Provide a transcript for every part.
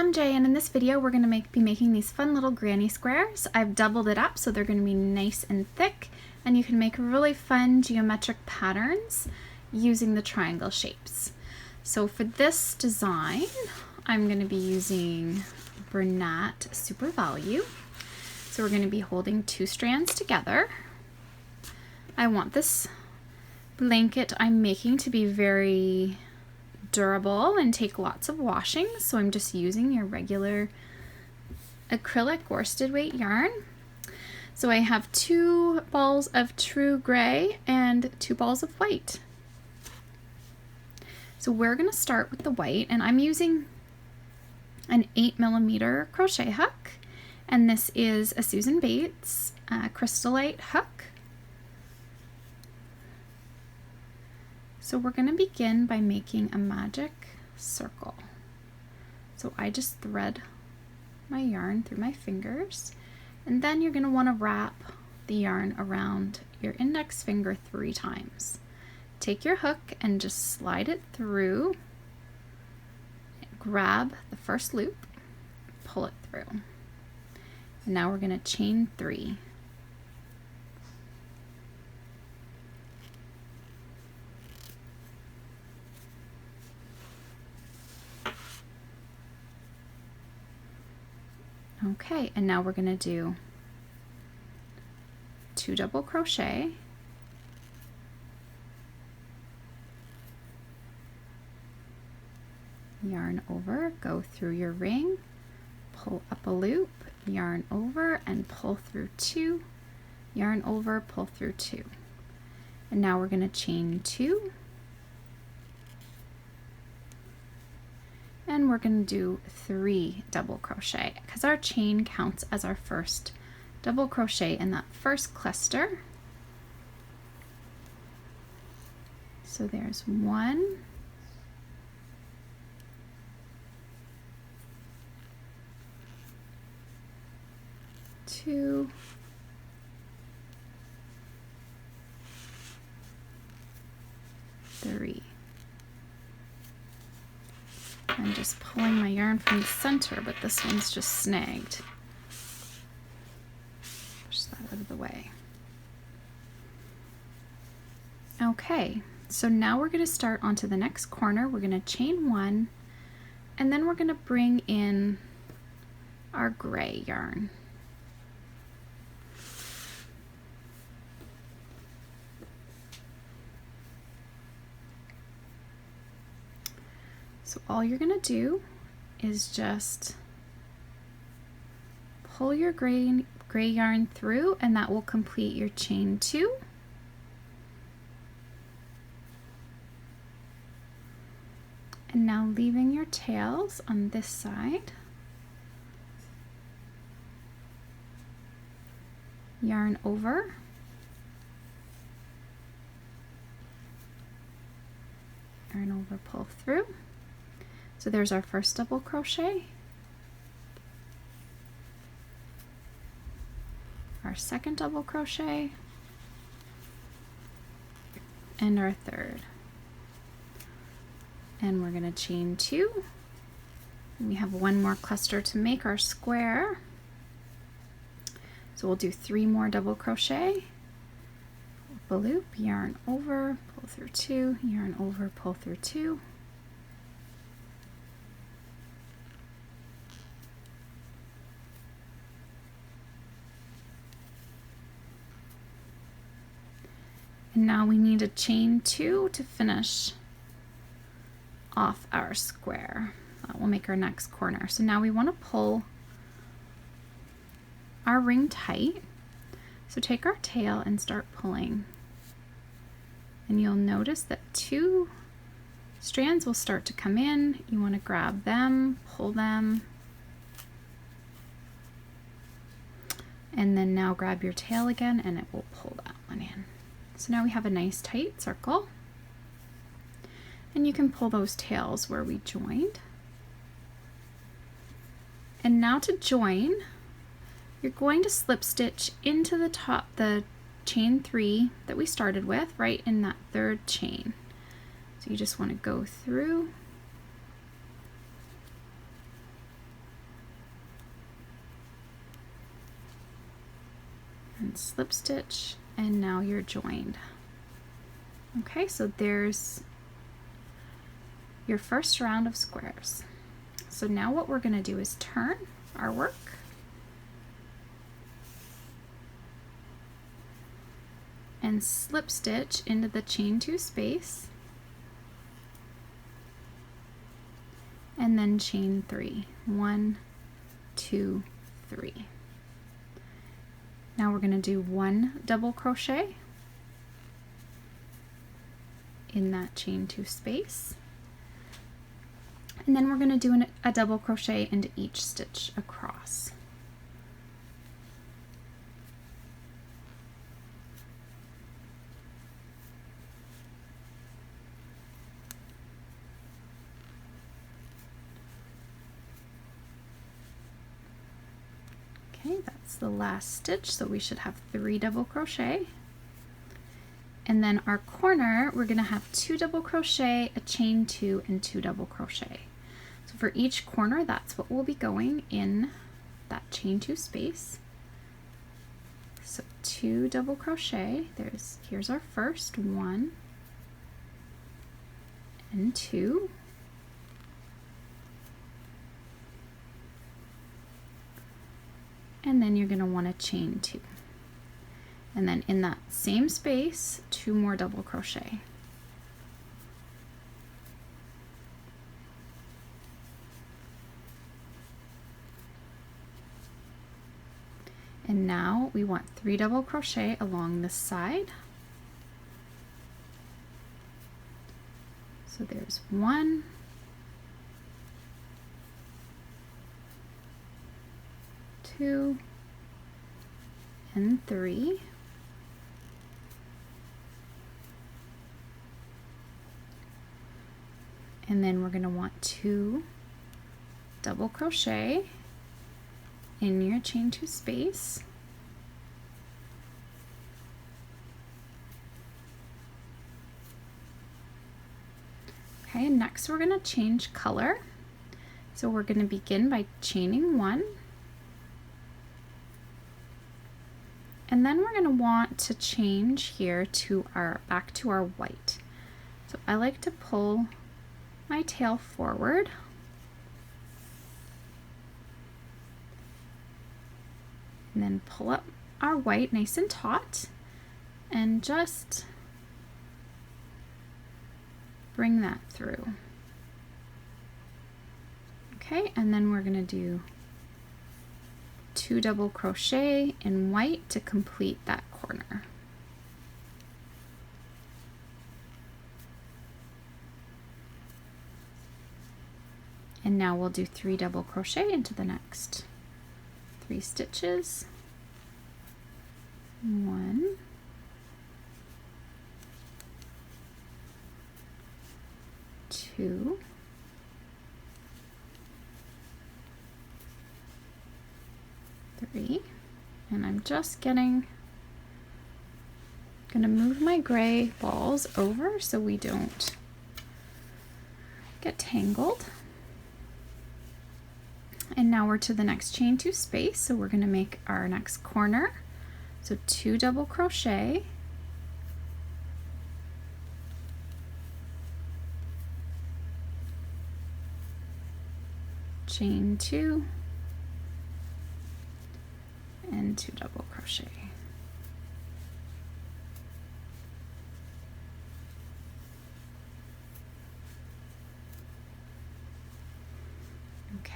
MJ, and in this video we're going to be making these fun little granny squares. I've doubled it up so they're going to be nice and thick, and you can make really fun geometric patterns using the triangle shapes. So for this design I'm going to be using Bernat Super Value. So we're going to be holding 2 strands together. I want this blanket I'm making to be very durable and take lots of washing, so I'm just using your regular acrylic worsted weight yarn. So I have 2 balls of true gray and 2 balls of white. So we're going to start with the white, and I'm using an 8mm crochet hook, and this is a Susan Bates Crystallite hook. So we're going to begin by making a magic circle. So I just thread my yarn through my fingers, and then you're going to want to wrap the yarn around your index finger 3 times. Take your hook and just slide it through, grab the first loop, pull it through. And now we're going to chain 3. Okay, and now we're going to do 2 double crochet, yarn over, go through your ring, pull up a loop, yarn over and pull through 2, yarn over, pull through 2. And now we're going to chain 2, and we're going to do 3 double crochet because our chain counts as our first double crochet in that first cluster. So there's 1, 2, 3. I'm just pulling my yarn from the center, but this one's just snagged. Push that out of the way. Okay, so now we're going to start onto the next corner. We're going to chain 1, and then we're going to bring in our gray yarn. So all you're going to do is just pull your gray yarn through, and that will complete your chain 2. And now leaving your tails on this side, yarn over, yarn over, pull through. So there's our first double crochet, our second double crochet, and our third. And we're going to chain 2. And we have 1 more cluster to make our square. So we'll do 3 more double crochet, pull up a loop, yarn over, pull through 2, yarn over, pull through 2. And now we need a chain 2 to finish off our square. That will make our next corner. So now we want to pull our ring tight. So take our tail and start pulling. And you'll notice that 2 strands will start to come in. You want to grab them, pull them, and then now grab your tail again and it will pull that one in. So now we have a nice tight circle, and you can pull those tails where we joined. And now to join, you're going to slip stitch into the top, the chain 3 that we started with, right in that 3rd chain. So you just want to go through and slip stitch, and now you're joined. Okay, so there's your first round of squares. So now what we're going to do is turn our work and slip stitch into the chain 2 space, and then chain 3. 1, 2, 3. Now we're going to do 1 double crochet in that chain 2 space, and then we're going to do a double crochet into each stitch across. Okay, that's the last stitch, so we should have 3 double crochet. And then our corner, we're going to have 2 double crochet, a chain 2, and 2 double crochet. So for each corner, that's what will be going in that chain 2 space. So 2 double crochet, here's our first 1 and 2. And then you're going to want to chain 2. And then in that same space, 2 more double crochet. And now we want 3 double crochet along this side. So there's 1, 2, and 3. And then we're going to want 2 double crochet in your chain 2 space. Okay, and next we're going to change color. So we're going to begin by chaining 1. And then we're going to want to change here to back to our white. So I like to pull my tail forward and then pull up our white nice and taut and just bring that through. Okay, and then we're going to do 2 double crochet in white to complete that corner. And now we'll do 3 double crochet into the next 3 stitches. 1, 2, 3, and I'm just gonna move my gray balls over so we don't get tangled. And now we're to the next chain 2 space, so we're going to make our next corner. So 2 double crochet, chain 2, and 2 double crochet.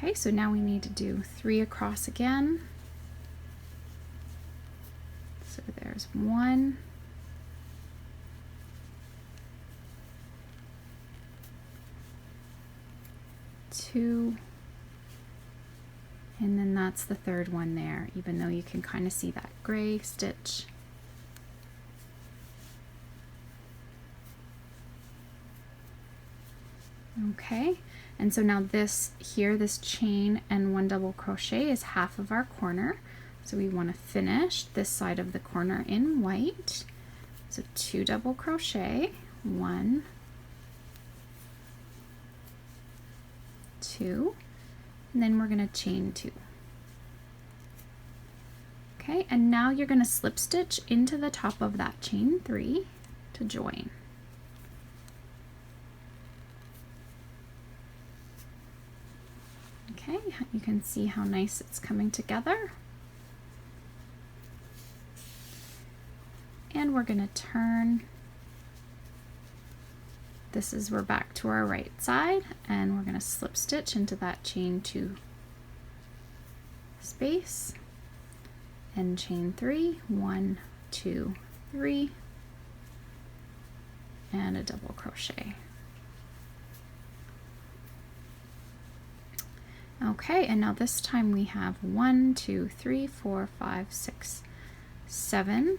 Okay, so now we need to do 3 across again. So there's 1, 2, and then that's the third one there, even though you can kind of see that gray stitch. Okay, and so now this chain and 1 double crochet is half of our corner. So we want to finish this side of the corner in white. So 2 double crochet, 1, 2, and then we're going to chain 2. Okay, Okay, and now you're going to slip stitch into the top of that chain 3 to join. Okay, you can see how nice it's coming together. And we're going to turn. We're back to our right side, and we're going to slip stitch into that chain 2 space and chain 3, 1, 2, 3, and a double crochet. Okay, and now this time we have 1, 2, 3, 4, 5, 6, 7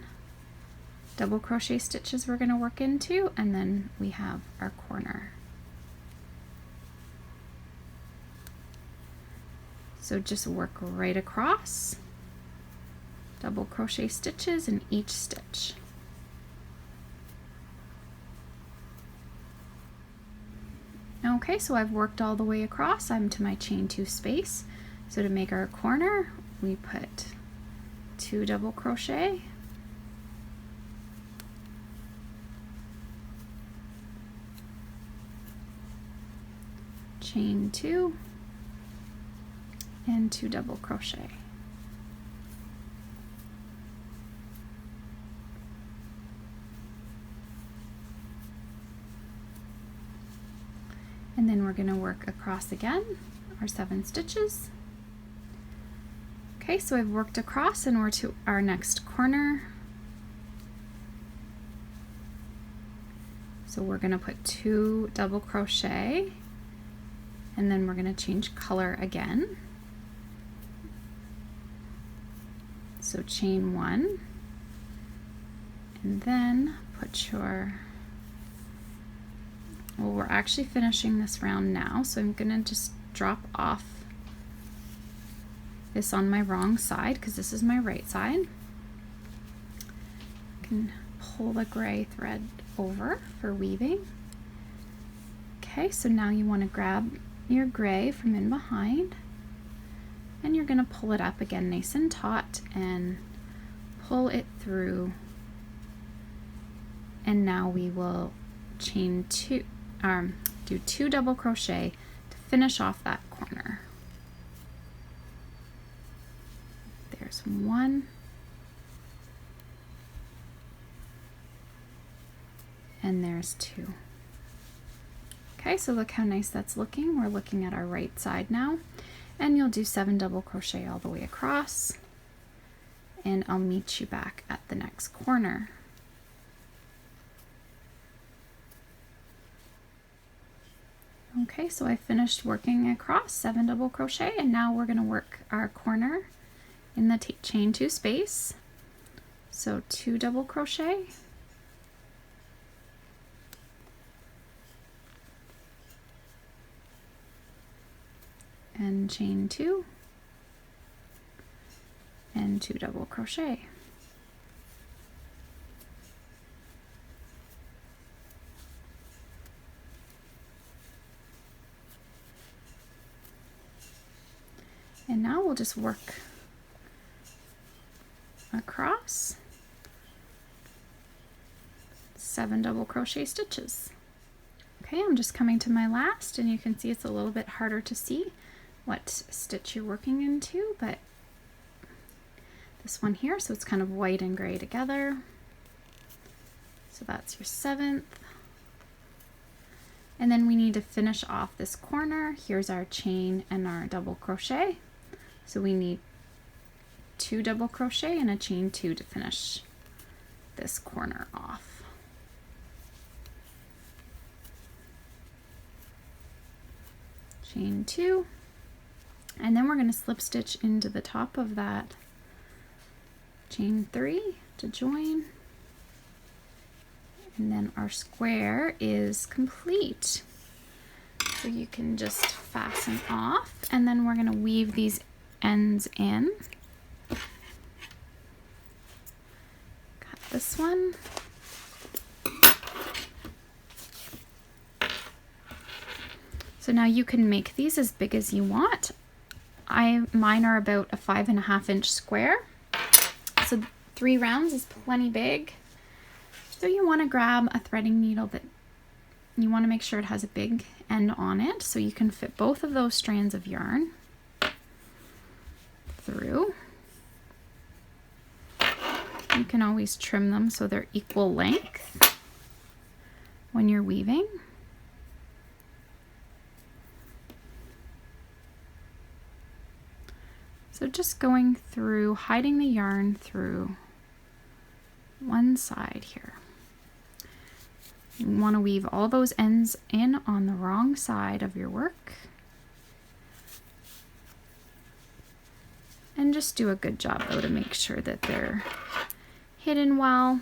double crochet stitches we're going to work into, and then we have our corner. So just work right across, double crochet stitches in each stitch. Okay, so I've worked all the way across. I'm to my chain 2 space. So to make our corner, we put 2 double crochet, chain 2, and 2 double crochet. And then we're going to work across again, our 7 stitches. Okay, so I've worked across and we're to our next corner. So we're going to put 2 double crochet, and then we're going to change color again. So chain 1, and then put your, well, we're actually finishing this round now, so I'm going to just drop off this on my wrong side because this is my right side. I can pull the gray thread over for weaving. Okay, so now you want to grab your gray from in behind, and you're going to pull it up again nice and taut and pull it through, and now we will chain 2, do 2 double crochet to finish off that corner. There's 1, and there's 2. Okay, so look how nice that's looking. We're looking at our right side now, and you'll do 7 double crochet all the way across, and I'll meet you back at the next corner. Okay, so I finished working across 7 double crochet, and now we're going to work our corner in the chain 2 space. So 2 double crochet, and chain 2, and 2 double crochet. And now we'll just work across 7 double crochet stitches. Okay, I'm just coming to my last, and you can see it's a little bit harder to see what stitch you're working into, but this one here, so it's kind of white and gray together. So that's your 7th. And then we need to finish off this corner. Here's our chain and our double crochet. So we need 2 double crochet and a chain 2 to finish this corner off. Chain 2, and then we're going to slip stitch into the top of that chain 3 to join, and then our square is complete. So you can just fasten off, and then we're going to weave these ends in. Cut this one. So now you can make these as big as you want. Mine are about a 5.5 inch square, 3 rounds is plenty big. So you want to grab a threading needle that you want to make sure it has a big end on it so you can fit both of those strands of yarn through. You can always trim them so they're equal length when you're weaving. So just going through, hiding the yarn through one side here. You want to weave all those ends in on the wrong side of your work. And just do a good job though to make sure that they're hidden well.